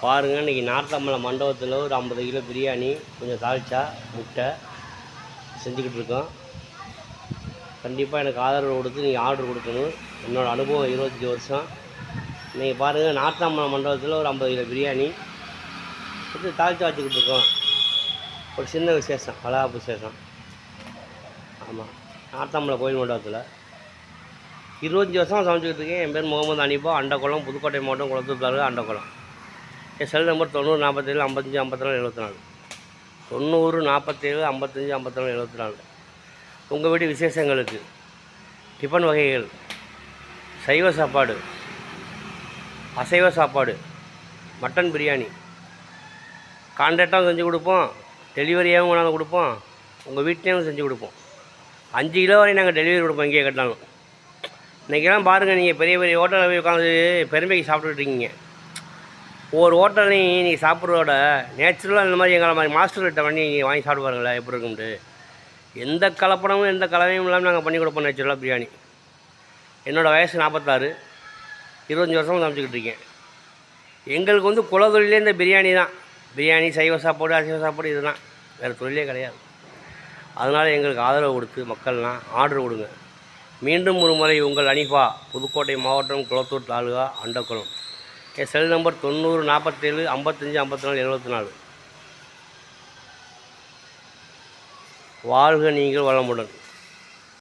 பாருங்கள், இன்றைக்கி நார்த்தம்பலம் மண்டபத்தில் ஒரு 50 கிலோ பிரியாணி, கொஞ்சம் தால்ச்சா, முட்டை செஞ்சுக்கிட்டு இருக்கோம். கண்டிப்பாக எனக்கு ஆதரவு கொடுத்து நீங்கள் ஆர்டர் கொடுக்கணும். என்னோடய அனுபவம் 25 வருஷம். இன்றைக்கி பாருங்கள், நார்த்தம்பலம் மண்டபத்தில் ஒரு 50 கிலோ பிரியாணி கொஞ்சம் தால்ச்சா வச்சுக்கிட்டு இருக்கோம். ஒரு சின்ன விசேஷம், வளகாப்பு விசேஷம். ஆமாம், நார்த்தம்பலம் கோயில் மண்டபத்தில் 25 வருஷமாக சமைச்சிக்கிட்டு இருக்கேன். என் பேர் முகமது அனிபா, அண்டக்குளம், புதுக்கோட்டை மாவட்டம், குளத்தூர் தாலுகா, அண்டக்குளம். என் செல் நம்பர் 90 47 55 54 74. 90 47 55 54 74. உங்கள் வீட்டு விசேஷங்களுக்கு டிஃபன் வகைகள், சைவ சாப்பாடு, அசைவ சாப்பாடு, மட்டன் பிரியாணி கான்ட்ராக்டாகவும் செஞ்சு கொடுப்போம், டெலிவரியாகவும் கொண்டாந்து கொடுப்போம், உங்கள் வீட்லேயும் செஞ்சு கொடுப்போம். 5 கிலோ வரையும் நாங்கள் டெலிவரி கொடுப்போம். இங்கேயே கட்டினாலும் இன்றைக்கெல்லாம் பாருங்கள், நீங்கள் பெரிய பெரிய ஹோட்டலில் போய் உட்காந்து பெருமைக்கு சாப்பிட்டுட்டு இருக்கீங்க. ஒவ்வொரு ஹோட்டல்லையும் நீங்கள் சாப்பிட்றதோட நேச்சுரலாக இந்த மாதிரி எங்களை மாதிரி மாஸ்டர்கிட்ட பண்ணி நீங்கள் வாங்கி சாப்பிட்டு பாருங்களேன் எப்படி இருக்கும்ட்டு. எந்த கலப்படமும் எந்த கலவையும் இல்லாமல் நாங்கள் பண்ணி கொடுப்போம் நேச்சுரலாக பிரியாணி. என்னோடய வயசு 46, 25 வருஷமாக சமைச்சிக்கிட்டு இருக்கேன். எங்களுக்கு வந்து குலதொழிலே இந்த பிரியாணி தான். பிரியாணி, சைவ சாப்பாடு, அசைவ சாப்பாடு, இதுதான், வேறு தொழிலே கிடையாது. அதனால் எங்களுக்கு ஆதரவு கொடுத்து மக்கள்லாம் ஆர்டர் கொடுங்க. மீண்டும் ஒரு முறை உங்கள் அனிஃபா, புதுக்கோட்டை மாவட்டம், குளத்தூர் தாலுகா, அண்டக்குளம். என் செல் நம்பர் 90 47 55 54 74. வாழ்க நீங்கள் வளமுடன்.